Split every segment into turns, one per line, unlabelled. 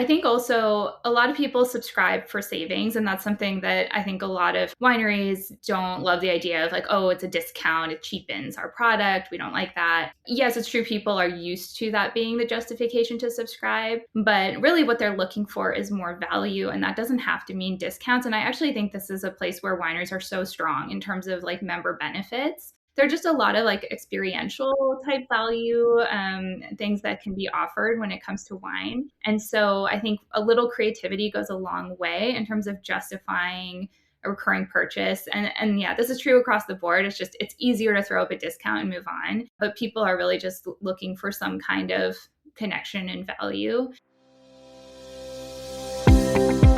I think also a lot of people subscribe for savings, and that's something that I think a lot of wineries don't love the idea of, like, oh, it's a discount, it cheapens our product. We don't like that. Yes, it's true. People are used to that being the justification to subscribe, but really what they're looking for is more value, and that doesn't have to mean discounts. And I actually think this is a place where wineries are so strong in terms of like member benefits. There are just a lot of like experiential type value, things that can be offered when it comes to wine. And so I think a little creativity goes a long way in terms of justifying a recurring purchase. And yeah, this is true across the board. It's easier to throw up a discount and move on, but people are really just looking for some kind of connection and value.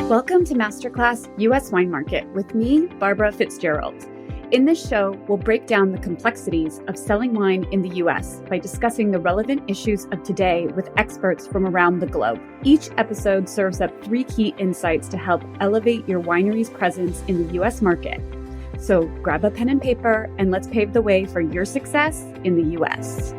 Welcome to Masterclass US Wine Market with me, Barbara Fitzgerald. In this show, we'll break down the complexities of selling wine in the US by discussing the relevant issues of today with experts from around the globe. Each episode serves up 3 key insights to help elevate your winery's presence in the US market. So grab a pen and paper and let's pave the way for your success in the US.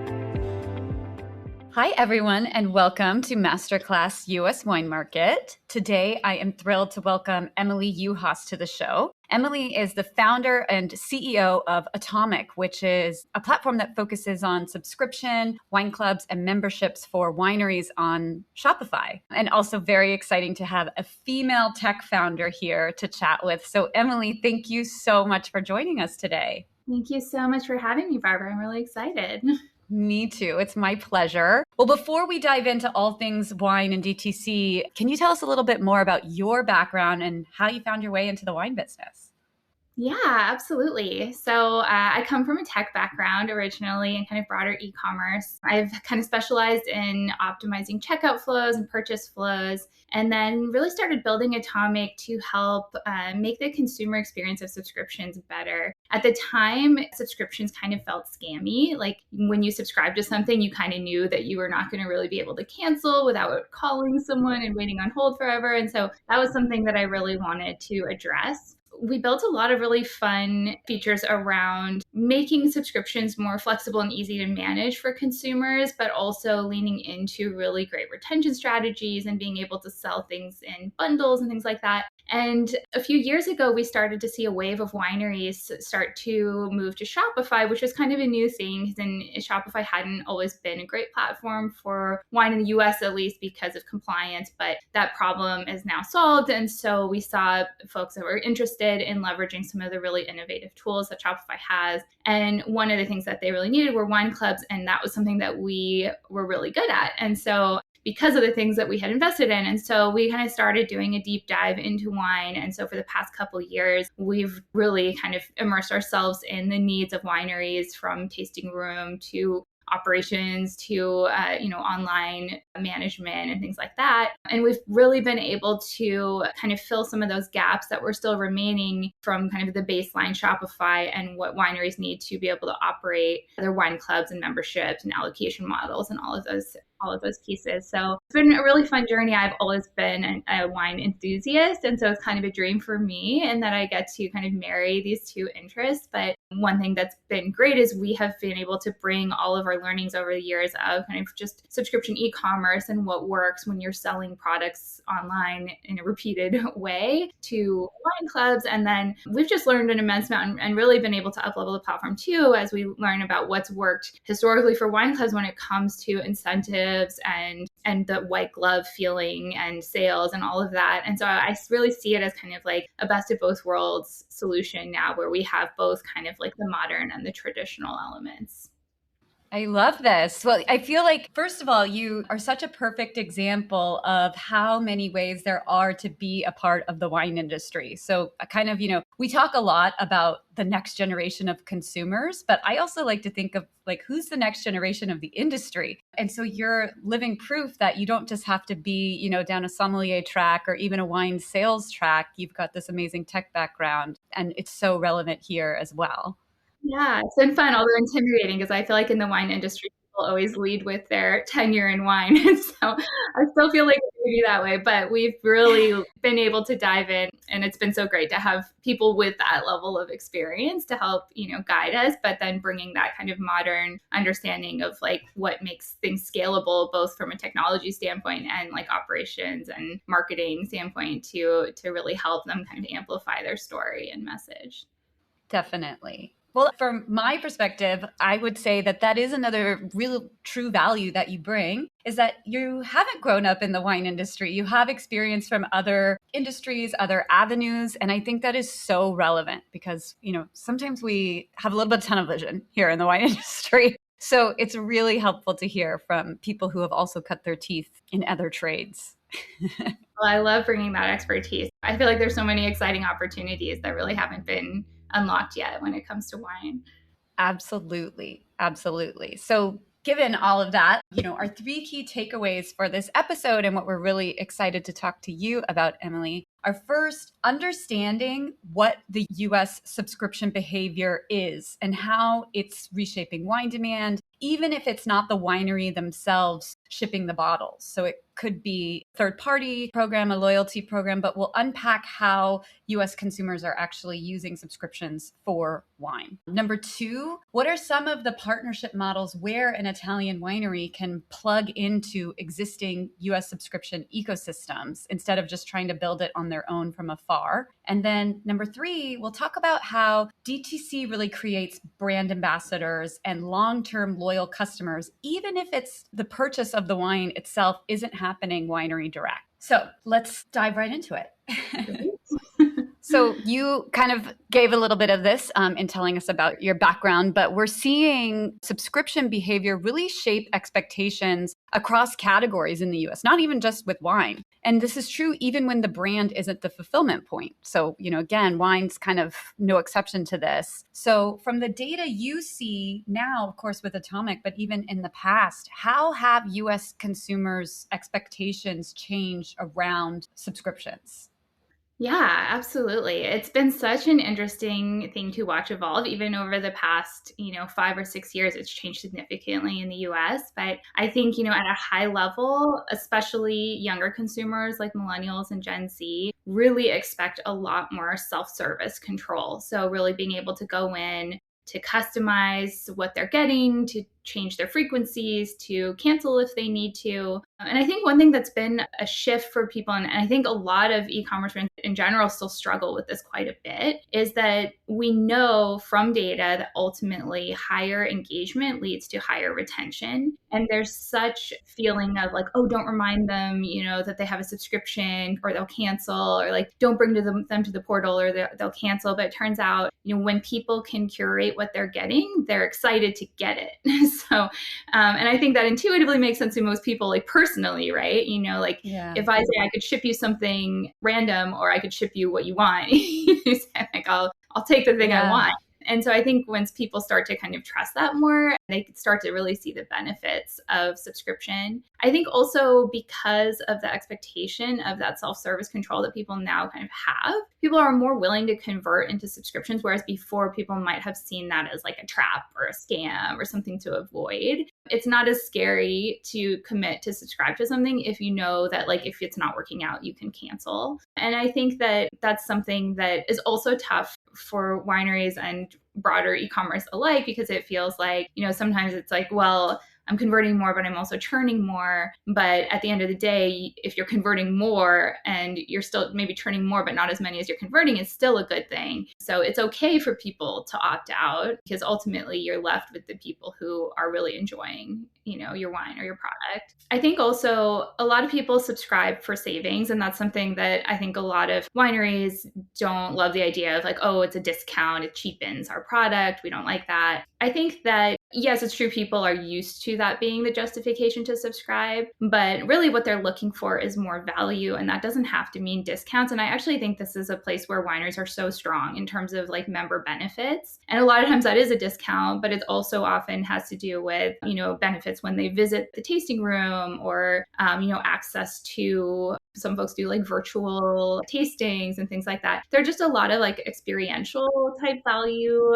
Hi, everyone, and welcome to Masterclass US Wine Market. Today, I am thrilled to welcome Emily Yuhas to the show. Emily is the founder and CEO of Atomic, which is a platform that focuses on subscription, wine clubs, and memberships for wineries on Shopify. And also very exciting to have a female tech founder here to chat with. So, Emily, thank you so much for joining us today.
Thank you so much for having me, Barbara. I'm really excited.
Me too. It's my pleasure. Well, before we dive into all things wine and DTC, can you tell us a little bit more about your background and how you found your way into the wine business?
Yeah, absolutely. So I come from a tech background originally and kind of broader e-commerce. I've kind of specialized in optimizing checkout flows and purchase flows, and then really started building Atomic to help make the consumer experience of subscriptions better. At the time, subscriptions kind of felt scammy. Like when you subscribe to something, you kind of knew that you were not going to really be able to cancel without calling someone and waiting on hold forever. And so that was something that I really wanted to address. We built a lot of really fun features around making subscriptions more flexible and easy to manage for consumers, but also leaning into really great retention strategies and being able to sell things in bundles and things like that. And a few years ago, we started to see a wave of wineries start to move to Shopify, which was kind of a new thing. And Shopify hadn't always been a great platform for wine in the US, at least because of compliance. But that problem is now solved. And so we saw folks that were interested in leveraging some of the really innovative tools that Shopify has. And one of the things that they really needed were wine clubs. And that was something that we were really good at. And so because of the things that we had invested in. And so we kind of started doing a deep dive into wine. And so for the past couple of years, we've really kind of immersed ourselves in the needs of wineries, from tasting room to operations to online management and things like that. And we've really been able to kind of fill some of those gaps that were still remaining from kind of the baseline Shopify and what wineries need to be able to operate their wine clubs and memberships and allocation models and all of those pieces. So it's been a really fun journey. I've always been a wine enthusiast. And so it's kind of a dream for me, and that I get to kind of marry these two interests. But one thing that's been great is we have been able to bring all of our learnings over the years of kind of just subscription e-commerce and what works when you're selling products online in a repeated way to wine clubs. And then we've just learned an immense amount and really been able to up-level the platform too, as we learn about what's worked historically for wine clubs when it comes to incentives and the white glove feeling and sales and all of that. And so I really see it as kind of like a best of both worlds solution now, where we have both kind of like the modern and the traditional elements.
I love this. Well, I feel like, first of all, you are such a perfect example of how many ways there are to be a part of the wine industry. So kind of, we talk a lot about the next generation of consumers, but I also like to think of like, who's the next generation of the industry? And so you're living proof that you don't just have to be, down a sommelier track or even a wine sales track. You've got this amazing tech background, and it's so relevant here as well.
Yeah, it's been fun, although intimidating, because I feel like in the wine industry, people always lead with their tenure in wine. And so I still feel like it may be that way, but we've really been able to dive in, and it's been so great to have people with that level of experience to help, guide us, but then bringing that kind of modern understanding of like what makes things scalable, both from a technology standpoint and like operations and marketing standpoint to really help them kind of amplify their story and message.
Definitely. Well, from my perspective, I would say that that is another real true value that you bring, is that you haven't grown up in the wine industry. You have experience from other industries, other avenues. And I think that is so relevant because, sometimes we have a little bit of tunnel vision here in the wine industry. So it's really helpful to hear from people who have also cut their teeth in other trades.
Well, I love bringing that expertise. I feel like there's so many exciting opportunities that really haven't been unlocked yet when it comes to wine.
Absolutely. Absolutely. So given all of that, our 3 key takeaways for this episode and what we're really excited to talk to you about, Emily, are first, understanding what the US subscription behavior is and how it's reshaping wine demand, even if it's not the winery themselves shipping the bottles. So it could be a third-party program, a loyalty program, but we'll unpack how US consumers are actually using subscriptions for wine. Number 2, what are some of the partnership models where an Italian winery can plug into existing US subscription ecosystems instead of just trying to build it on their own from afar? And then number 3, we'll talk about how DTC really creates brand ambassadors and long-term loyal customers, even if it's the purchase of the wine itself isn't happening winery direct. So let's dive right into it. So you kind of gave a little bit of this in telling us about your background, but we're seeing subscription behavior really shape expectations across categories in the US, not even just with wine. And this is true even when the brand isn't the fulfillment point. So, again, wine's kind of no exception to this. So from the data you see now, of course, with Atomic, but even in the past, how have US consumers' expectations changed around subscriptions?
Yeah, absolutely. It's been such an interesting thing to watch evolve. Even over the past, 5 or 6 years, it's changed significantly in the US. But I think, at a high level, especially younger consumers like millennials and Gen Z really expect a lot more self-service control. So really being able to go in, to customize what they're getting, to change their frequencies, to cancel if they need to. And I think one thing that's been a shift for people, and I think a lot of e-commerce brands in general still struggle with this quite a bit, is that we know from data that ultimately higher engagement leads to higher retention. And there's such feeling of like, oh, don't remind them, that they have a subscription or they'll cancel, or like, don't bring them to the portal or they'll cancel. But it turns out, when people can curate what they're getting, they're excited to get it. So, and I think that intuitively makes sense to most people, like personally, right? If I say I could ship you something random or I could ship you what you want, you say like, I'll take the thing I want. And so I think once people start to kind of trust that more, they start to really see the benefits of subscription. I think also because of the expectation of that self-service control that people now kind of have, people are more willing to convert into subscriptions, whereas before people might have seen that as like a trap or a scam or something to avoid. It's not as scary to commit to subscribe to something if you know that like if it's not working out, you can cancel. And I think that that's something that is also tough for wineries and broader e-commerce alike, because it feels like, sometimes it's like, well, I'm converting more, but I'm also churning more. But at the end of the day, if you're converting more and you're still maybe churning more, but not as many as you're converting, it's still a good thing. So it's okay for people to opt out, because ultimately you're left with the people who are really enjoying, your wine or your product. I think also a lot of people subscribe for savings. And that's something that I think a lot of wineries don't love, the idea of like, oh, it's a discount, it cheapens our product. We don't like that. I think that, yes, it's true, people are used to that being the justification to subscribe, but really what they're looking for is more value, and that doesn't have to mean discounts. And I actually think this is a place where wineries are so strong in terms of like member benefits. And a lot of times that is a discount, but it also often has to do with, benefits when they visit the tasting room, or, access to, some folks do like virtual tastings and things like that. There are just a lot of like experiential type value,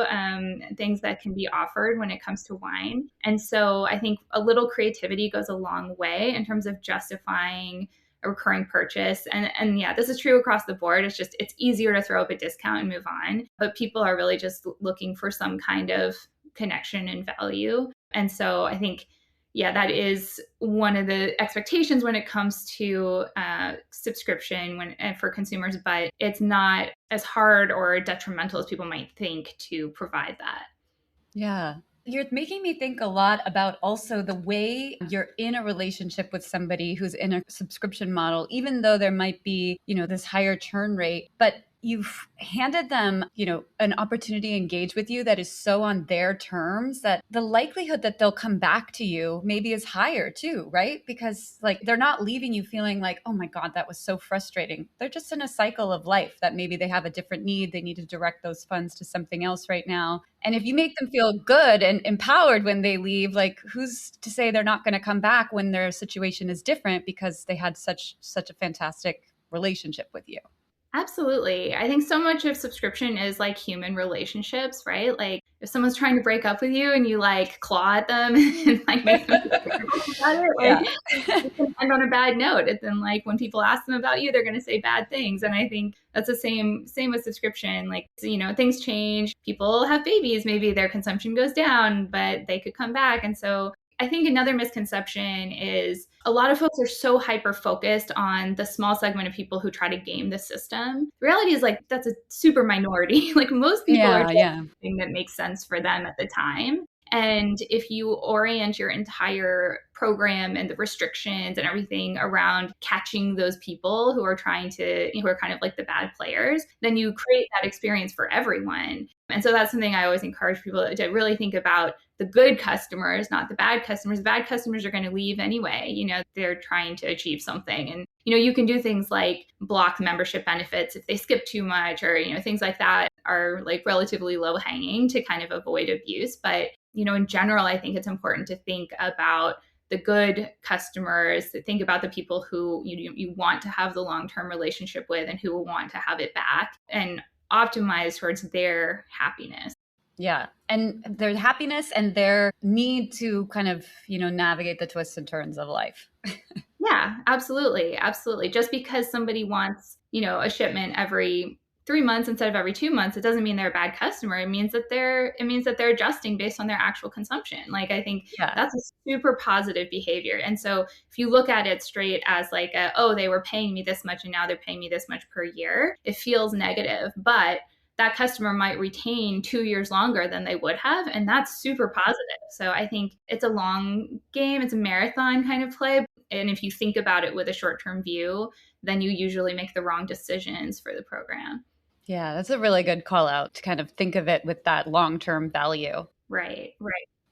things that can be offered when it comes to wine. And so I think a little creativity goes a long way in terms of justifying a recurring purchase. And yeah, this is true across the board. It's easier to throw up a discount and move on, but people are really just looking for some kind of connection and value. And so I think, yeah, that is one of the expectations when it comes to subscription for consumers, but it's not as hard or detrimental as people might think to provide that.
Yeah. You're making me think a lot about also the way you're in a relationship with somebody who's in a subscription model, even though there might be, this higher churn rate, but you've handed them, an opportunity to engage with you that is so on their terms that the likelihood that they'll come back to you maybe is higher too, right? Because like they're not leaving you feeling like, oh my God, that was so frustrating. They're just in a cycle of life that maybe they have a different need. They need to direct those funds to something else right now. And if you make them feel good and empowered when they leave, like who's to say they're not going to come back when their situation is different because they had such a fantastic relationship with you?
Absolutely. I think so much of subscription is like human relationships, right? Like if someone's trying to break up with you and you like claw at them and like make them feel terrible about it, like it can end on a bad note. And then like when people ask them about you, they're going to say bad things. And I think that's the same with subscription. Like, things change. People have babies. Maybe their consumption goes down, but they could come back. And so I think another misconception is a lot of folks are so hyper focused on the small segment of people who try to game the system. The reality is like that's a super minority. Like most people are doing something that makes sense for them at the time. And if you orient your entire program and the restrictions and everything around catching those people who are who are kind of like the bad players, then you create that experience for everyone. And so that's something I always encourage people to really think about the good customers, not the bad customers. The bad customers are going to leave anyway. They're trying to achieve something. And, you can do things like block membership benefits if they skip too much or, things like that are like relatively low hanging to kind of avoid abuse. But, in general, I think it's important to think about the good customers, to think about the people who you want to have the long-term relationship with and who will want to have it back and optimize towards their happiness.
Yeah. And their happiness and their need to kind of, navigate the twists and turns of life.
Yeah, absolutely. Absolutely. Just because somebody wants, a shipment every 3 months instead of every 2 months, it doesn't mean they're a bad customer. It means that they're adjusting based on their actual consumption. Like, I think that's a super positive behavior. And so if you look at it straight as like, they were paying me this much and now they're paying me this much per year, it feels negative, but that customer might retain 2 years longer than they would have. And that's super positive. So I think it's a long game. It's a marathon kind of play. And if you think about it with a short-term view, then you usually make the wrong decisions for the program.
Yeah, that's a really good call out to kind of think of it with that long-term value.
Right.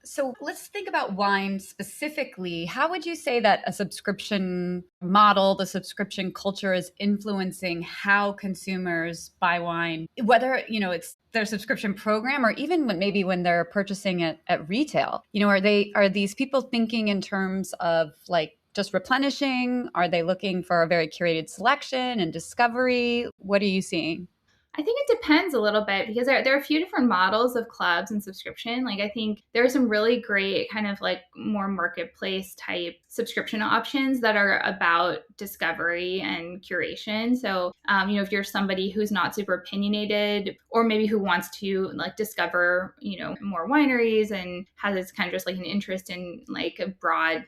So let's think about wine specifically. How would you say that a subscription model, the subscription culture is influencing how consumers buy wine, whether, it's their subscription program or even when they're purchasing it at retail? Are these people thinking in terms of like just replenishing? Are they looking for a very curated selection and discovery? What are you seeing?
I think it depends a little bit because there are a few different models of clubs and subscription. Like I think there are some really great kind of like more marketplace type subscription options that are about discovery and curation. So, if you're somebody who's not super opinionated or maybe who wants to like discover, more wineries and has kind of just like an interest in like a broad,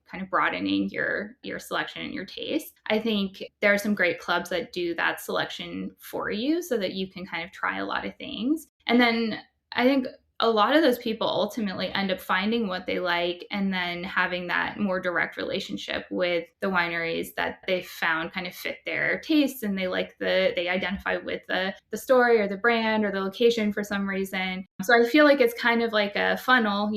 kind of broadening your selection and your taste. I think there are some great clubs that do that selection for you so that you can kind of try a lot of things. And then I think a lot of those people ultimately end up finding what they like and then having that more direct relationship with the wineries that they found kind of fit their tastes and they identify with the story or the brand or the location for some reason. So I feel like it's kind of like a funnel.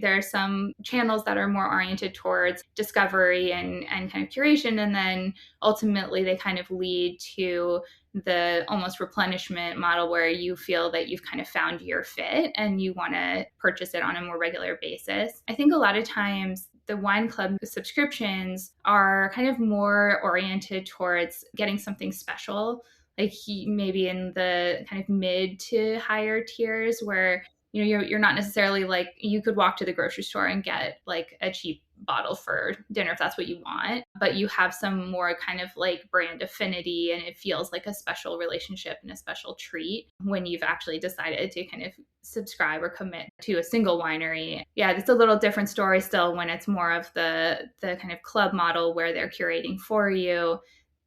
There are some channels that are more oriented towards discovery and kind of curation, and then ultimately they kind of lead to the almost replenishment model where you feel that you've kind of found your fit and you want to purchase it on a more regular basis. I think a lot of times the wine club subscriptions are kind of more oriented towards getting something special, like maybe in the kind of mid to higher tiers where you're not necessarily like, you could walk to the grocery store and get like a cheap bottle for dinner if that's what you want, but you have some more kind of like brand affinity, and it feels like a special relationship and a special treat when you've actually decided to kind of subscribe or commit to a single winery. Yeah, it's a little different story still when it's more of the kind of club model where they're curating for you.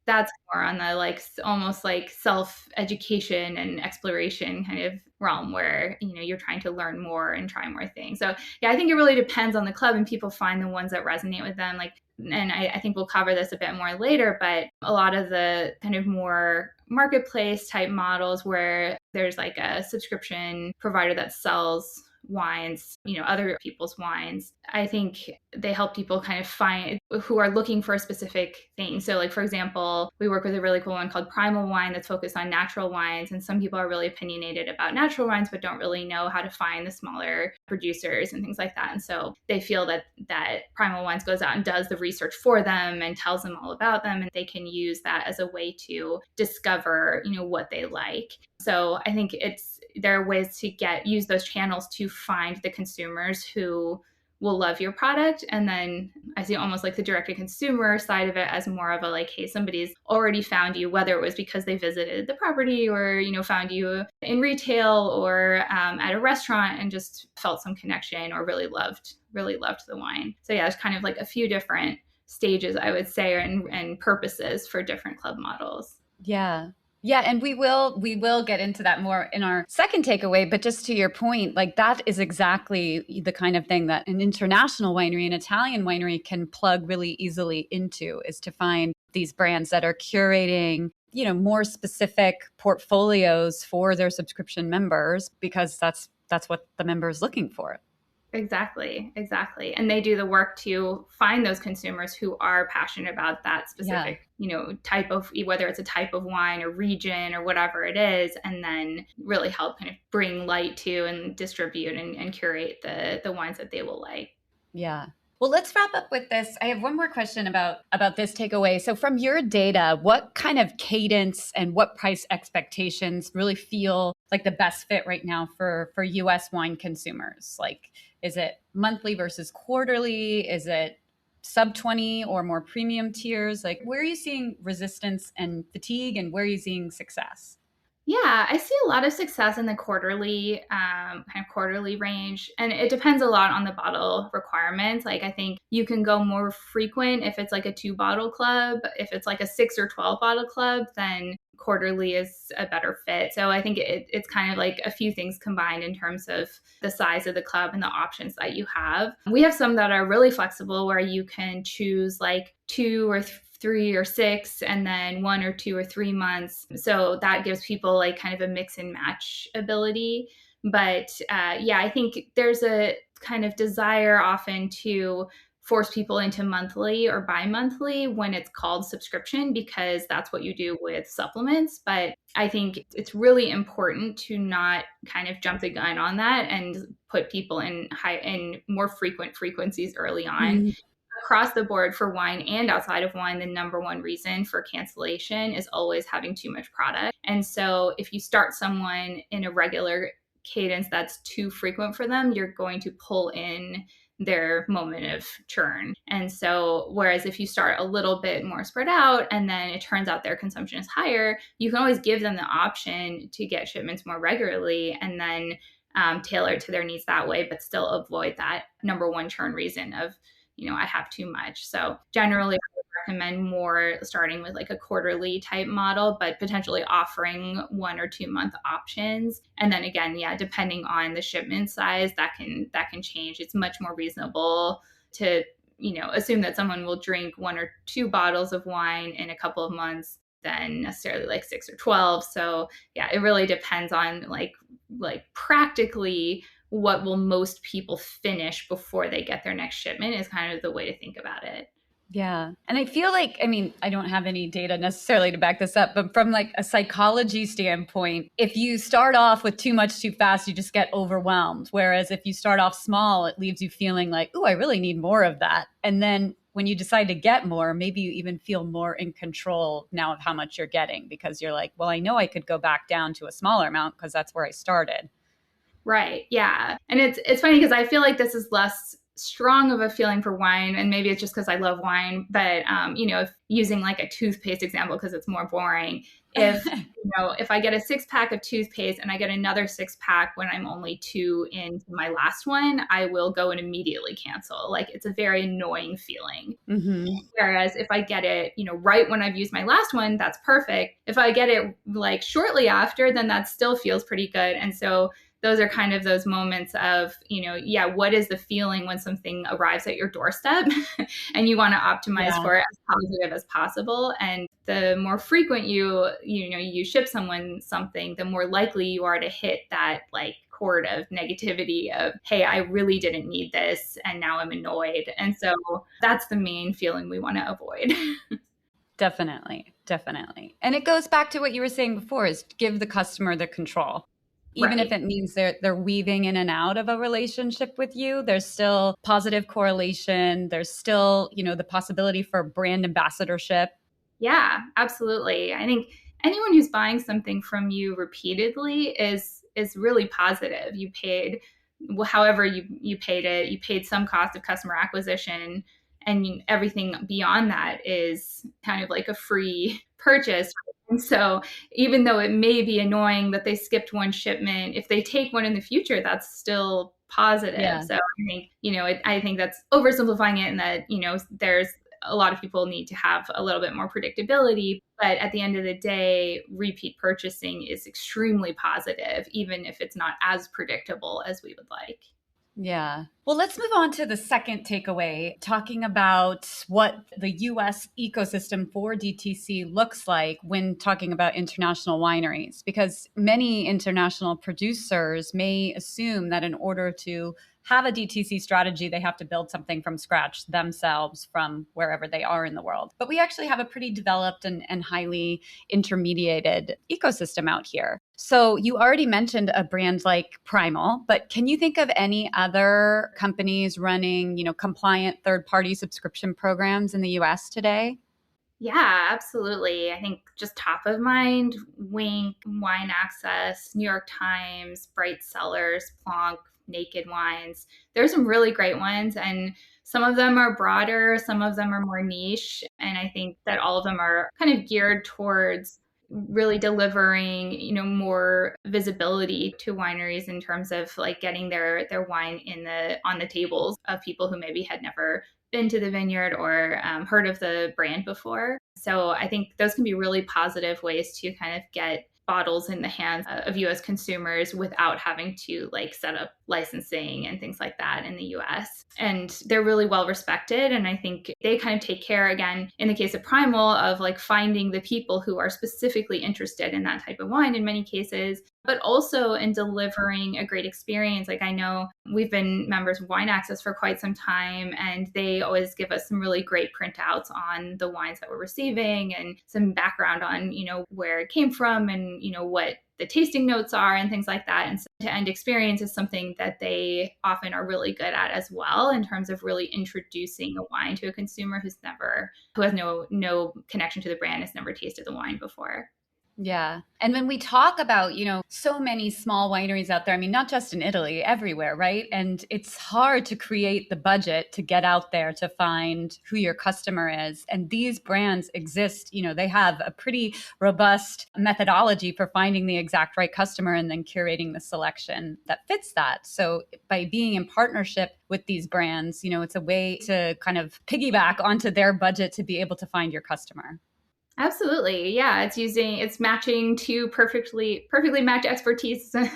That's more on the like almost like self-education and exploration kind of realm where, you're trying to learn more and try more things. So yeah, I think it really depends on the club, and people find the ones that resonate with them. Like, and I think we'll cover this a bit more later, but a lot of the kind of more marketplace type models where there's like a subscription provider that sells wines, other people's wines, I think they help people kind of find who are looking for a specific thing. So like, for example, we work with a really cool one called Primal Wine that's focused on natural wines. And some people are really opinionated about natural wines, but don't really know how to find the smaller producers and things like that. And so they feel that Primal Wines goes out and does the research for them and tells them all about them. And they can use that as a way to discover, what they like. So I think there are ways to use those channels to find the consumers who will love your product. And then I see almost like the direct to consumer side of it as more of a like, hey, somebody's already found you, whether it was because they visited the property or, found you in retail or at a restaurant and just felt some connection or really loved the wine. So yeah, it's kind of like a few different stages, I would say, and purposes for different club models.
Yeah. Yeah. And we will get into that more in our second takeaway. But just to your point, like that is exactly the kind of thing that an international winery, an Italian winery can plug really easily into, is to find these brands that are curating, more specific portfolios for their subscription members, because that's what the member is looking for.
Exactly. And they do the work to find those consumers who are passionate about that specific, type of, whether it's a type of wine or region or whatever it is, and then really help kind of bring light to and distribute and curate the wines that they will like.
Yeah. Well, let's wrap up with this. I have one more question about this takeaway. So from your data, what kind of cadence and what price expectations really feel like the best fit right now for US wine consumers? Like, is it monthly versus quarterly? Is it sub 20 or more premium tiers? Like, where are you seeing resistance and fatigue, and where are you seeing success?
Yeah, I see a lot of success in the quarterly range, and it depends a lot on the bottle requirements. Like, I think you can go more frequent if it's like a 2-bottle club. If it's like a 6 or 12 bottle club, then quarterly is a better fit. So I think it's kind of like a few things combined in terms of the size of the club and the options that you have. We have some that are really flexible where you can choose like 2 or 3 or 6 and then 1 or 2 or 3 months. So that gives people like kind of a mix and match ability. But yeah, I think there's a kind of desire often to force people into monthly or bi-monthly when it's called subscription, because that's what you do with supplements. But I think it's really important to not kind of jump the gun on that and put people in more frequent frequencies early on. Mm-hmm. Across the board for wine and outside of wine, the number one reason for cancellation is always having too much product. And so if you start someone in a regular cadence that's too frequent for them, you're going to pull in their moment of churn. And so whereas if you start a little bit more spread out and then it turns out their consumption is higher, you can always give them the option to get shipments more regularly and then tailor it to their needs that way, but still avoid that number one churn reason of, I have too much. So generally, I would recommend more starting with like a quarterly type model, but potentially offering 1 or 2 month options. And then again, yeah, depending on the shipment size, that can change. It's much more reasonable to, assume that someone will drink 1 or 2 bottles of wine in a couple of months than necessarily like 6 or 12. So yeah, it really depends on like practically what will most people finish before they get their next shipment is kind of the way to think about it.
Yeah. And I feel like, I don't have any data necessarily to back this up, but from like a psychology standpoint, if you start off with too much too fast, you just get overwhelmed. Whereas if you start off small, it leaves you feeling like, oh, I really need more of that. And then when you decide to get more, maybe you even feel more in control now of how much you're getting, because you're like, well, I know I could go back down to a smaller amount because that's where I started.
Right. Yeah. And it's funny because I feel like this is less strong of a feeling for wine, and maybe it's just because I love wine, but if using like a toothpaste example because it's more boring, if I get a 6-pack of toothpaste and I get another 6-pack when I'm only 2 into my last one, I will go and immediately cancel. Like, it's a very annoying feeling.
Mm-hmm.
Whereas if I get it, right when I've used my last one, that's perfect. If I get it like shortly after, then that still feels pretty good. And so those are kind of those moments of, what is the feeling when something arrives at your doorstep and you want to optimize for it as positive as possible. And the more frequent you ship someone something, the more likely you are to hit that like chord of negativity of, hey, I really didn't need this and now I'm annoyed. And so that's the main feeling we want to avoid.
Definitely. And it goes back to what you were saying before, is give the customer the control. Even if it means they're weaving in and out of a relationship with you, there's still positive correlation. There's still, the possibility for brand ambassadorship.
Yeah, absolutely. I think anyone who's buying something from you repeatedly is really positive. You paid however you paid it. You paid some cost of customer acquisition, and everything beyond that is kind of like a free purchase. And so even though it may be annoying that they skipped one shipment, if they take one in the future, that's still positive. Yeah. So I think, I think that's oversimplifying it, and that, there's a lot of people need to have a little bit more predictability. But at the end of the day, repeat purchasing is extremely positive, even if it's not as predictable as we would like.
Yeah. Well, let's move on to the second takeaway, talking about what the US ecosystem for DTC looks like when talking about international wineries, because many international producers may assume that in order to have a DTC strategy, they have to build something from scratch themselves from wherever they are in the world. But we actually have a pretty developed and highly intermediated ecosystem out here. So you already mentioned a brand like Primal, but can you think of any other companies running, compliant third-party subscription programs in the US today?
Yeah, absolutely. I think just top of mind, Wink, Wine Access, New York Times, Bright Cellars, Plonk, Naked Wines. There's some really great ones, and some of them are broader, some of them are more niche, and I think that all of them are kind of geared towards really delivering, more visibility to wineries in terms of like getting their wine on the tables of people who maybe had never been to the vineyard or heard of the brand before. So I think those can be really positive ways to kind of get bottles in the hands of US consumers without having to like set up licensing and things like that in the US. And they're really well respected. And I think they kind of take care, again, in the case of Primal, of like finding the people who are specifically interested in that type of wine in many cases, but also in delivering a great experience. Like, I know we've been members of Wine Access for quite some time, and they always give us some really great printouts on the wines that we're receiving and some background on, where it came from and, what the tasting notes are and things like that. And so end-to-end experience is something that they often are really good at as well, in terms of really introducing a wine to a consumer who has no connection to the brand, has never tasted the wine before.
Yeah. And when we talk about, so many small wineries out there, I mean, not just in Italy, everywhere, right? And it's hard to create the budget to get out there to find who your customer is. And these brands exist, they have a pretty robust methodology for finding the exact right customer and then curating the selection that fits that. So by being in partnership with these brands, it's a way to kind of piggyback onto their budget to be able to find your customer.
Absolutely. Yeah. It's matching two perfectly matched expertise sets,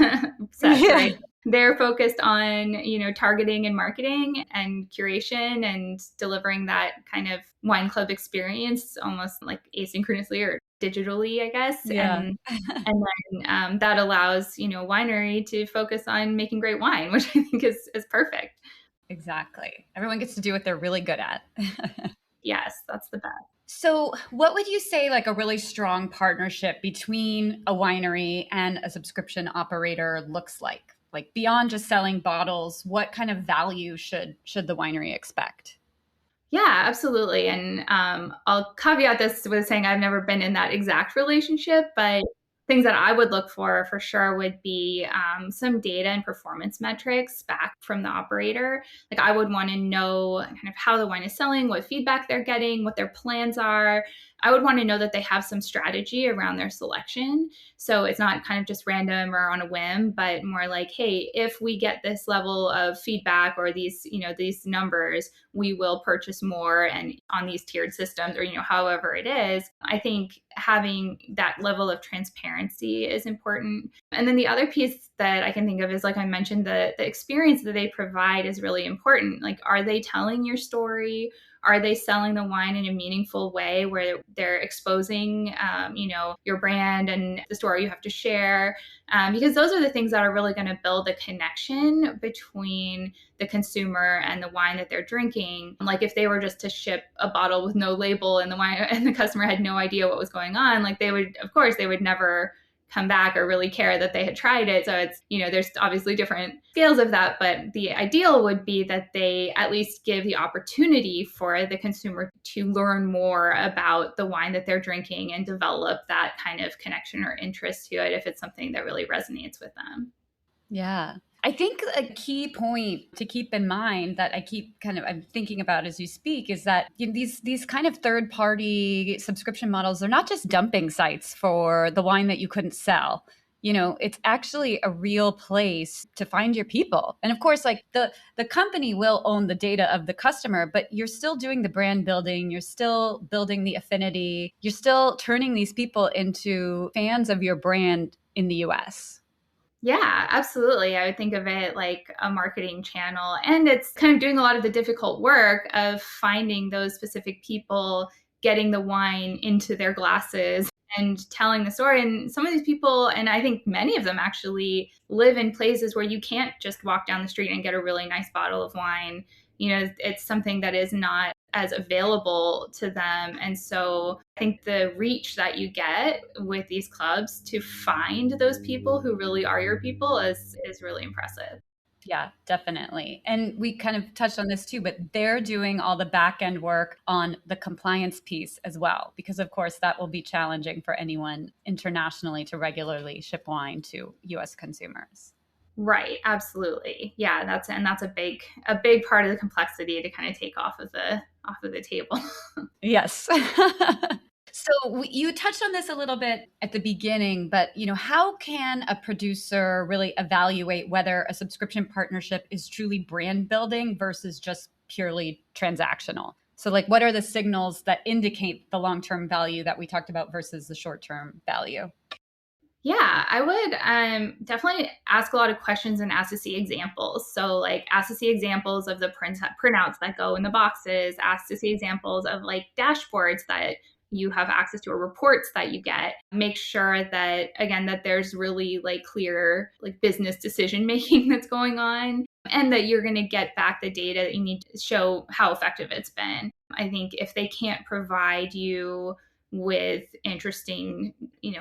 right? They're focused on, targeting and marketing and curation and delivering that kind of wine club experience, almost like asynchronously or digitally, I guess.
Yeah.
And then that allows, winery to focus on making great wine, which I think is perfect.
Exactly. Everyone gets to do what they're really good at.
Yes, that's the best.
So what would you say like a really strong partnership between a winery and a subscription operator looks like? Like beyond just selling bottles, what kind of value should the winery expect?
Yeah, absolutely. And I'll caveat this with saying I've never been in that exact relationship, but things that I would look for sure would be some data and performance metrics back from the operator. Like I would want to know kind of how the wine is selling, what feedback they're getting, what their plans are. I would want to know that they have some strategy around their selection. So it's not kind of just random or on a whim, but more like, hey, if we get this level of feedback or these, these numbers, we will purchase more and on these tiered systems or, however it is. I think having that level of transparency is important. And then the other piece that I can think of is, like I mentioned, the experience that they provide is really important. Like, are they telling your story? Are they selling the wine in a meaningful way where they're exposing, your brand and the story you have to share? Because those are the things that are really going to build a connection between the consumer and the wine that they're drinking. Like if they were just to ship a bottle with no label and the wine and the customer had no idea what was going on, like they would never come back or really care that they had tried it. So it's, there's obviously different scales of that, but the ideal would be that they at least give the opportunity for the consumer to learn more about the wine that they're drinking and develop that kind of connection or interest to it if it's something that really resonates with them.
Yeah. I think a key point to keep in mind that I'm thinking about as you speak is that these kind of third-party subscription models are not just dumping sites for the wine that you couldn't sell. It's actually a real place to find your people. And of course, like the company will own the data of the customer, but you're still doing the brand building. You're still building the affinity. You're still turning these people into fans of your brand in the US.
Yeah, absolutely. I would think of it like a marketing channel. And it's kind of doing a lot of the difficult work of finding those specific people, getting the wine into their glasses and telling the story. And some of these people, and I think many of them actually live in places where you can't just walk down the street and get a really nice bottle of wine. It's something that is not as available to them. And so I think the reach that you get with these clubs to find those people who really are your people is really impressive.
Yeah, definitely. And we kind of touched on this too, but they're doing all the back end work on the compliance piece as well, because of course that will be challenging for anyone internationally to regularly ship wine to US consumers.
Right, absolutely. Yeah, that's a big part of the complexity to kind of take off of the table.
Yes. So you touched on this a little bit at the beginning, but how can a producer really evaluate whether a subscription partnership is truly brand building versus just purely transactional? So like what are the signals that indicate the long-term value that we talked about versus the short-term value?
Yeah, I would definitely ask a lot of questions and ask to see examples. So, like, ask to see examples of the printouts that go in the boxes, ask to see examples of like dashboards that you have access to or reports that you get. Make sure that, again, that there's really like clear like business decision making that's going on and that you're going to get back the data that you need to show how effective it's been. I think if they can't provide you with interesting,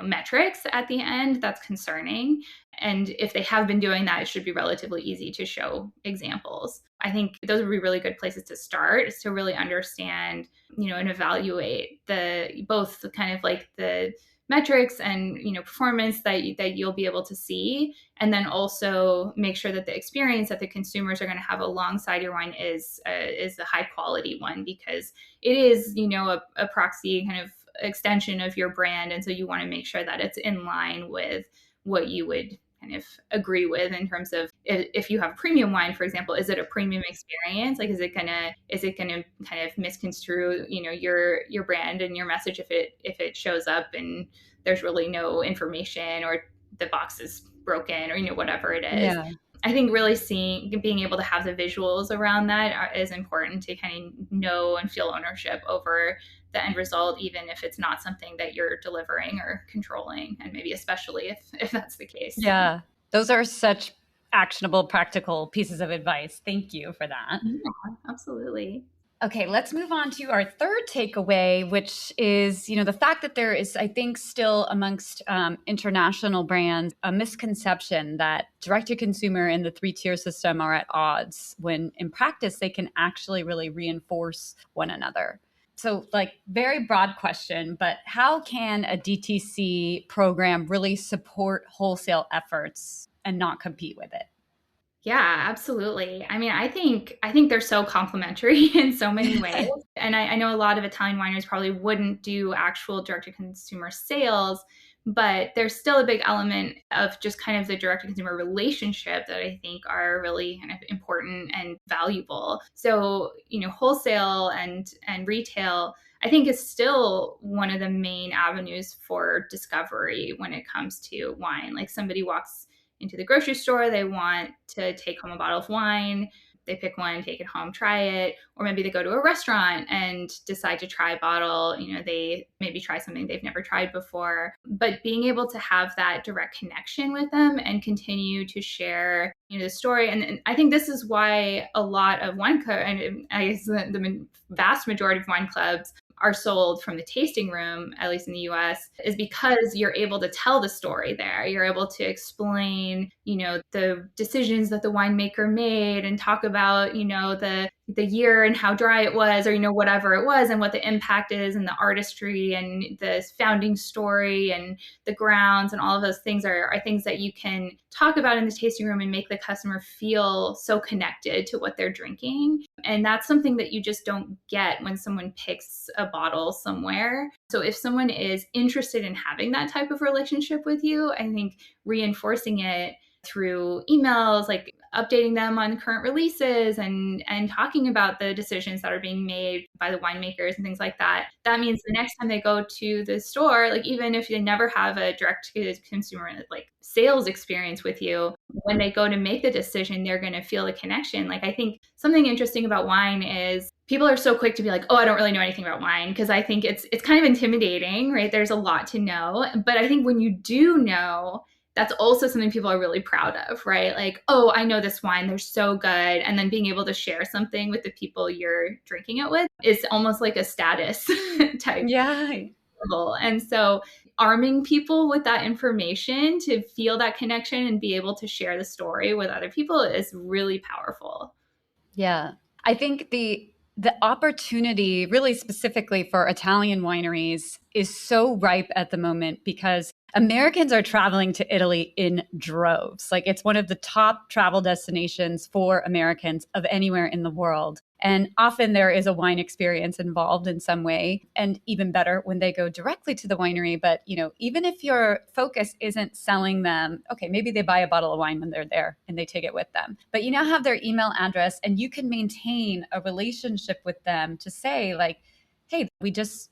metrics at the end, that's concerning. And if they have been doing that, it should be relatively easy to show examples. I think those would be really good places to start, is to really understand, and evaluate both the kind of like the metrics and performance that you'll be able to see, and then also make sure that the experience that the consumers are going to have alongside your wine is a high quality one, because it is a proxy kind of extension of your brand, and so you want to make sure that it's in line with what you would kind of agree with in terms of if you have premium wine, for example, is it a premium experience? Like, is it gonna kind of misconstrue your brand and your message if it shows up and there's really no information or the box is broken or whatever it is.
Yeah.
I think really being able to have the visuals around that is important to kind of know and feel ownership over the end result, even if it's not something that you're delivering or controlling, and maybe especially if that's the case.
Yeah, those are such actionable, practical pieces of advice. Thank you for that.
Yeah, absolutely.
Okay, let's move on to our third takeaway, which is, the fact that there is, I think, still amongst international brands, a misconception that direct-to-consumer and the three-tier system are at odds, when in practice, they can actually really reinforce one another. So like very broad question, but how can a DTC program really support wholesale efforts and not compete with it?
Yeah, absolutely. I mean, I think they're so complementary in so many ways. And I know a lot of Italian wineries probably wouldn't do actual direct to consumer sales, but there's still a big element of just kind of the direct to consumer relationship that I think are really kind of important and valuable. So, wholesale and retail I think is still one of the main avenues for discovery when it comes to wine. Like somebody walks into the grocery store, they want to take home a bottle of wine. They pick one, take it home, try it. Or maybe they go to a restaurant and decide to try a bottle. They maybe try something they've never tried before. But being able to have that direct connection with them and continue to share, the story. And I think this is why a lot of wine clubs, and I guess the vast majority of wine clubs are sold from the tasting room, at least in the US, is because you're able to tell the story there. You're able to explain, the decisions that the winemaker made and talk about, the year and how dry it was, or, whatever it was, and what the impact is, and the artistry and the founding story and the grounds, and all of those things are things that you can talk about in the tasting room and make the customer feel so connected to what they're drinking. And that's something that you just don't get when someone picks a bottle somewhere. So if someone is interested in having that type of relationship with you, I think reinforcing it through emails, like updating them on current releases and talking about the decisions that are being made by the winemakers and things like that. That means the next time they go to the store, like even if they never have a direct to consumer like sales experience with you, when they go to make the decision, they're going to feel the connection. Like I think something interesting about wine is people are so quick to be like, oh, I don't really know anything about wine, because I think it's kind of intimidating, right? There's a lot to know. But I think when you do know, that's also something people are really proud of, right? Like, oh, I know this wine, they're so good. And then being able to share something with the people you're drinking it with is almost like a status type level. And so arming people with that information to feel that connection and be able to share the story with other people is really powerful.
Yeah. I think the opportunity really specifically for Italian wineries is so ripe at the moment because Americans are traveling to Italy in droves. Like it's one of the top travel destinations for Americans of anywhere in the world. And often there is a wine experience involved in some way, and even better when they go directly to the winery. But, even if your focus isn't selling them, okay, maybe they buy a bottle of wine when they're there and they take it with them. But you now have their email address and you can maintain a relationship with them to say like, hey, we just,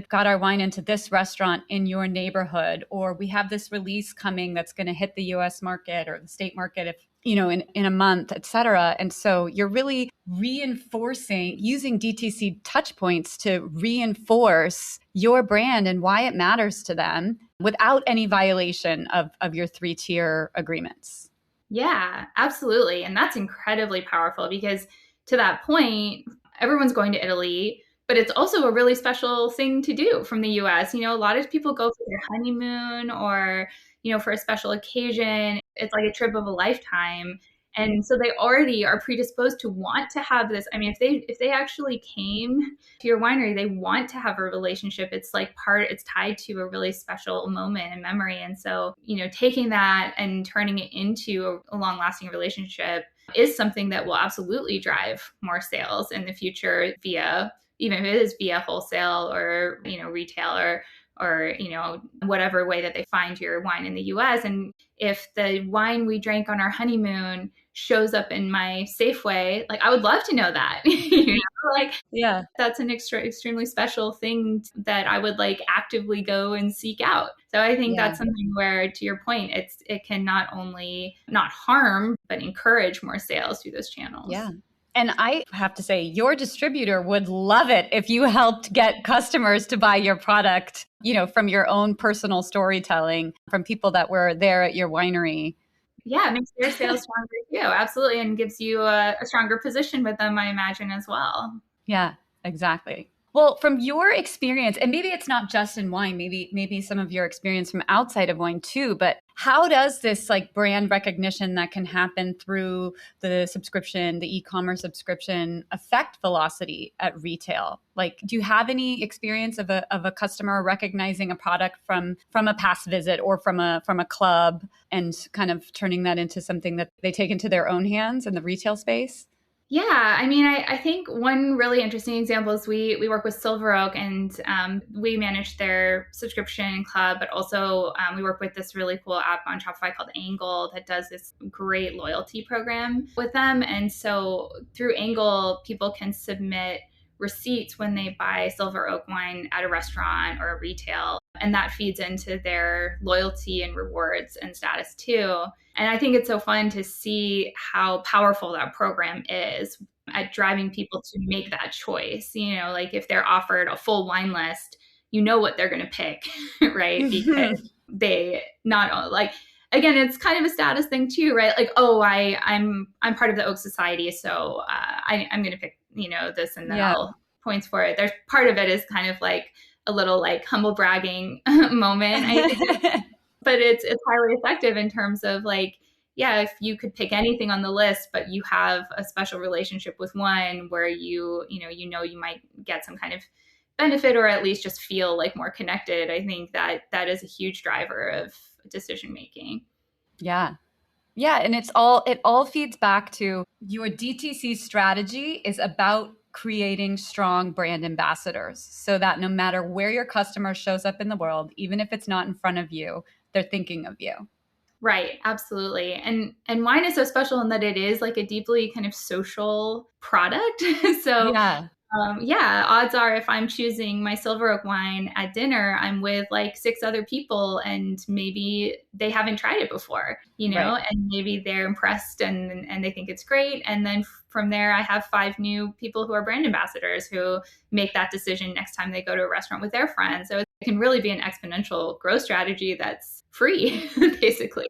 got our wine into this restaurant in your neighborhood, or we have this release coming that's going to hit the US market or the state market if, in a month, et cetera. And so you're really reinforcing, using DTC touch points to reinforce your brand and why it matters to them without any violation of your 3-tier agreements.
Yeah, absolutely. And that's incredibly powerful because to that point, everyone's going to Italy, but it's also a really special thing to do from the US. A lot of people go for their honeymoon or, for a special occasion. It's like a trip of a lifetime. And so they already are predisposed to want to have this. I mean, if they actually came to your winery, they want to have a relationship. It's like it's tied to a really special moment and memory. And so, taking that and turning it into a long-lasting relationship is something that will absolutely drive more sales in the future even if it is via wholesale or, retail or whatever way that they find your wine in the US. And if the wine we drank on our honeymoon shows up in my Safeway, like I would love to know that. Like yeah, that's an extremely special thing that I would like actively go and seek out. So I think that's something where, to your point, it can not only not harm but encourage more sales through those channels.
Yeah. And I have to say, your distributor would love it if you helped get customers to buy your product, from your own personal storytelling, from people that were there at your winery.
Yeah, it makes their sales stronger too. Absolutely. And gives you a stronger position with them, I imagine, as well.
Yeah, exactly. Well, from your experience, and maybe it's not just in wine, maybe some of your experience from outside of wine too, but how does this like brand recognition that can happen through the subscription, the e-commerce subscription affect velocity at retail? Like, do you have any experience of a customer recognizing a product from a past visit or from a club and kind of turning that into something that they take into their own hands in the retail space?
Yeah, I mean, I think one really interesting example is we work with Silver Oak, and we manage their subscription club, but also we work with this really cool app on Shopify called Angle that does this great loyalty program with them. And so through Angle, people can submit receipts when they buy Silver Oak wine at a restaurant or a retail, and that feeds into their loyalty and rewards and status too. And I think it's so fun to see how powerful that program is at driving people to make that choice. You know, like if they're offered a full wine list, you know what they're going to pick, right? Because they not like, again, it's kind of a status thing too, right? Like, oh, I'm part of the Oak Society, so I'm going to pick, you know, this, and then
Yeah.
I'll points for it. There's part of it is kind of like a little like humble bragging moment, I think. But it's highly effective in terms of like, yeah, if you could pick anything on the list, but you have a special relationship with one where you might get some kind of benefit, or at least just feel like more connected. I think that is a huge driver of decision making.
Yeah. Yeah, and it all feeds back to your DTC strategy is about creating strong brand ambassadors so that no matter where your customer shows up in the world, even if it's not in front of you, they're thinking of you.
Right, absolutely. And wine is so special in that it is like a deeply kind of social product. So
Yeah,
yeah, odds are if I'm choosing my Silver Oak wine at dinner, I'm with like six other people, and maybe they haven't tried it before, you
right.
know, and maybe they're impressed and they think it's great. And then from there, I have five new people who are brand ambassadors who make that decision next time they go to a restaurant with their friends. So it can really be an exponential growth strategy that's free, basically.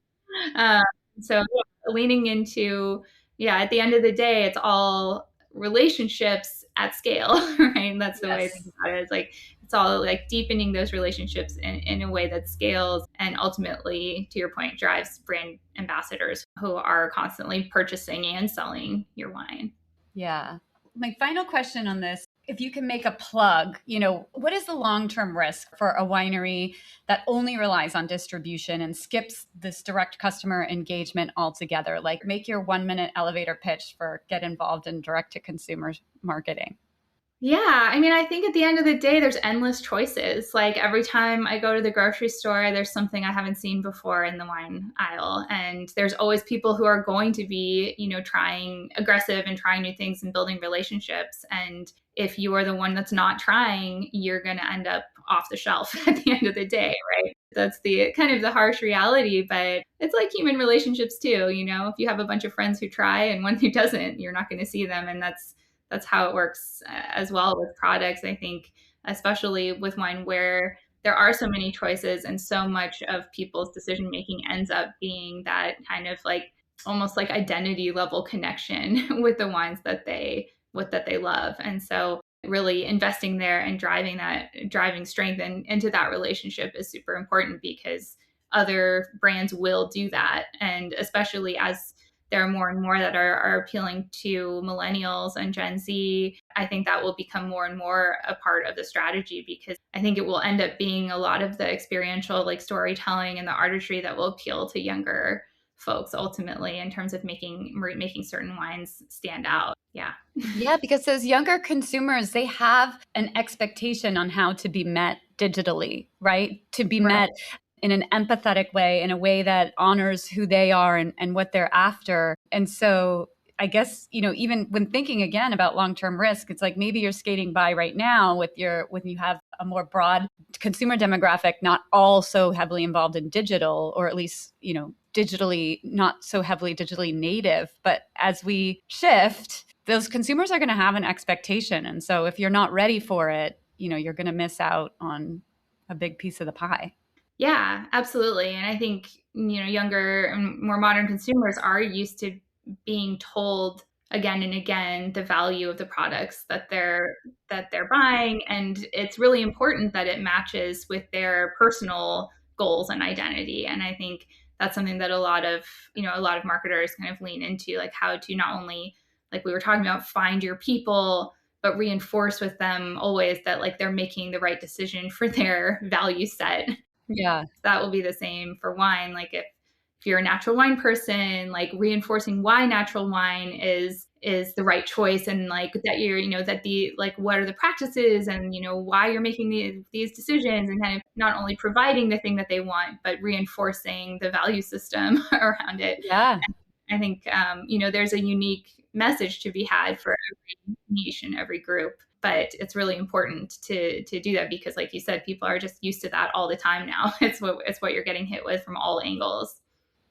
Um, so yeah, leaning into, yeah, at the end of the day, it's all relationships at scale, right? And that's the way I think
Yes.
about it. It's like it's all like deepening those relationships in a way that scales and ultimately, to your point, drives brand ambassadors who are constantly purchasing and selling your wine.
Yeah. My final question on this, if you can make a plug, what is the long-term risk for a winery that only relies on distribution and skips this direct customer engagement altogether? Like make your 1-minute elevator pitch for get involved in direct to consumer marketing.
Yeah, I mean, I think at the end of the day, there's endless choices. Like every time I go to the grocery store, there's something I haven't seen before in the wine aisle. And there's always people who are going to be, trying aggressive and trying new things and building relationships. And if you are the one that's not trying, you're going to end up off the shelf at the end of the day, right? That's the kind of the harsh reality, but it's like human relationships too. If you have a bunch of friends who try and one who doesn't, you're not going to see them. And that's how it works as well with products. I think, especially with wine, where there are so many choices and so much of people's decision making ends up being that kind of like almost like identity level connection with the wines that they love. And so really investing there and driving strength into that relationship is super important, because other brands will do that. And especially as there are more and more that are appealing to millennials and Gen Z, I think that will become more and more a part of the strategy, because I think it will end up being a lot of the experiential like storytelling and the artistry that will appeal to younger folks ultimately, in terms of making certain wines stand out. Yeah.
Yeah, because those younger consumers, they have an expectation on how to be met digitally, right? To be
Right.
met in an empathetic way, in a way that honors who they are and what they're after. And so I guess, even when thinking again about long-term risk, it's like maybe you're skating by right now when you have a more broad consumer demographic, not all so heavily involved in digital, or at least, digitally, not so heavily digitally native. But as we shift, those consumers are going to have an expectation. And so if you're not ready for it, you're going to miss out on a big piece of the pie.
Yeah, absolutely. And I think, younger and more modern consumers are used to being told again and again the value of the products that they're buying. And it's really important that it matches with their personal goals and identity. And I think that's something that a lot of marketers kind of lean into, like how to not only, like we were talking about, find your people, but reinforce with them always that like they're making the right decision for their value set.
Yeah.
That will be the same for wine. Like if you're a natural wine person, like reinforcing why natural wine is the right choice, and like that you're, that the, like, what are the practices, and, why you're making these decisions, and kind of not only providing the thing that they want, but reinforcing the value system around it.
Yeah.
And I think, there's a unique message to be had for every niche and every group. But it's really important to do that, because like you said, people are just used to that all the time now. It's what you're getting hit with from all angles.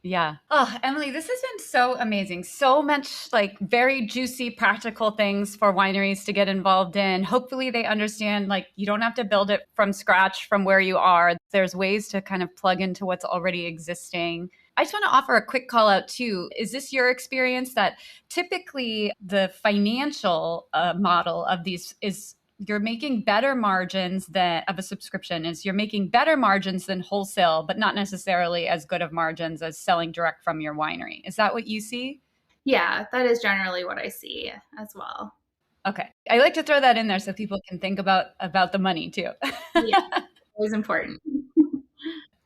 Yeah. Oh, Emily, this has been so amazing. So much like very juicy, practical things for wineries to get involved in. Hopefully they understand like you don't have to build it from scratch from where you are. There's ways to kind of plug into what's already existing. I just want to offer a quick call out too. Is this your experience that typically the financial model of these is you're making better margins of a subscription is you're making better margins than wholesale, but not necessarily as good of margins as selling direct from your winery. Is that what you see?
Yeah, that is generally what I see as well.
Okay. I like to throw that in there so people can think about the money too.
Yeah, always important.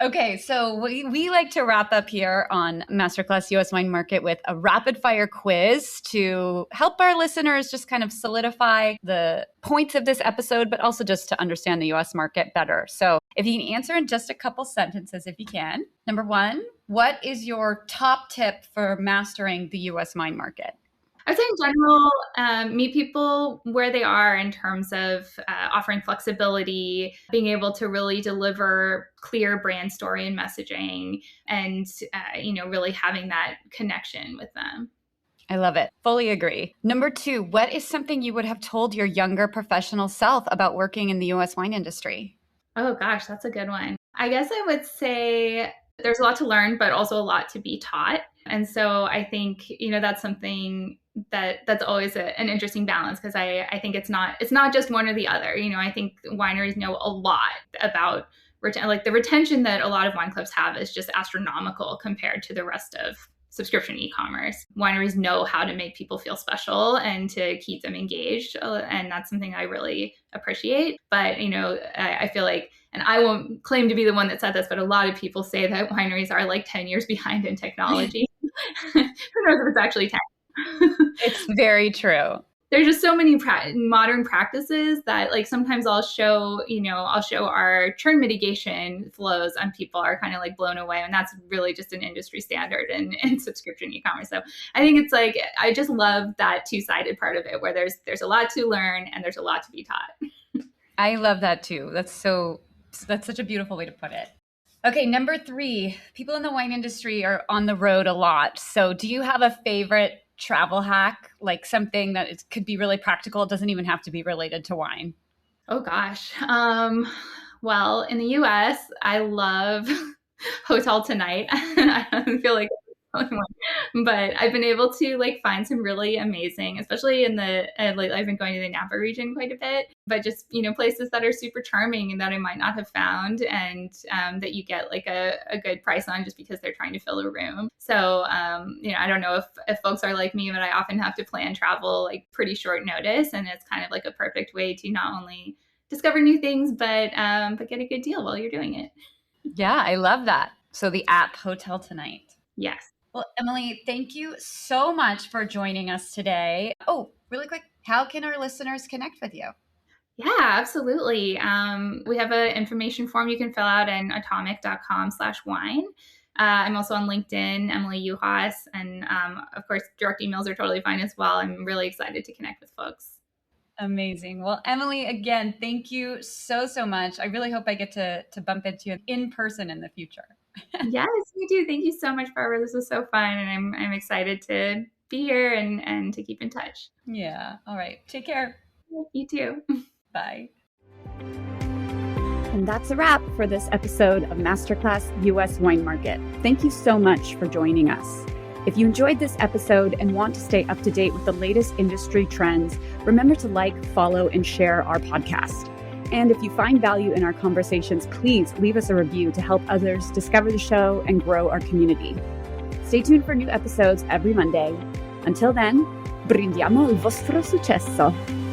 Okay, so we like to wrap up here on Masterclass US Wine Market with a rapid fire quiz to help our listeners just kind of solidify the points of this episode, but also just to understand the US market better. So if you can answer in just a couple sentences, if you can. Number one, what is your top tip for mastering the US wine market?
I'd say in general, meet people where they are in terms of offering flexibility, being able to really deliver clear brand story and messaging, and, really having that connection with them.
I love it. Fully agree. Number two, what is something you would have told your younger professional self about working in the US wine industry?
Oh, gosh, that's a good one. I guess I would say there's a lot to learn, but also a lot to be taught. And so I think, that's something that's always an interesting balance, because I think it's not just one or the other. I think wineries know a lot about the retention that a lot of wine clubs have is just astronomical compared to the rest of subscription e-commerce. Wineries know how to make people feel special and to keep them engaged. And that's something I really appreciate. But, I feel like, and I won't claim to be the one that said this, but a lot of people say that wineries are like 10 years behind in technology. Who knows if it's actually 10?
It's very true.
There's just so many modern practices that, like, sometimes I'll show our churn mitigation flows, and people are kind of like blown away. And that's really just an industry standard in subscription e-commerce. So I think it's like, I just love that two-sided part of it, where there's a lot to learn and there's a lot to be taught.
I love that too. That's such a beautiful way to put it. Okay, number three, people in the wine industry are on the road a lot. So do you have a favorite travel hack, like something that could be really practical? It doesn't even have to be related to wine.
Oh gosh. Well, in the US, I love Hotel Tonight. I don't feel like but I've been able to like find some really amazing, especially in the I've been going to the Napa region quite a bit, but just places that are super charming and that I might not have found, and that you get like a good price on just because they're trying to fill a room. So I don't know if folks are like me, but I often have to plan travel like pretty short notice, and it's kind of like a perfect way to not only discover new things but get a good deal while you're doing it.
Yeah, I love that. So the app Hotel Tonight.
Yes.
Well, Emily, thank you so much for joining us today. Oh, really quick, how can our listeners connect with you?
Yeah, absolutely. We have an information form you can fill out in atomic.com/wine. I'm also on LinkedIn, Emily Yuhas, and of course, direct emails are totally fine as well. I'm really excited to connect with folks.
Amazing. Well, Emily, again, thank you so much. I really hope I get to bump into you in person in the future.
Yes, we do. Thank you so much, Barbara. This was so fun, and I'm excited to be here and to keep in touch.
Yeah. All right. Take care.
You too.
Bye.
And that's a wrap for this episode of Masterclass US Wine Market. Thank you so much for joining us.
If you enjoyed this episode and want to stay up to date with the latest industry trends, remember to like, follow, and share our podcast. And if you find value in our conversations, please leave us a review to help others discover the show and grow our community. Stay tuned for new episodes every Monday. Until then, brindiamo il vostro successo!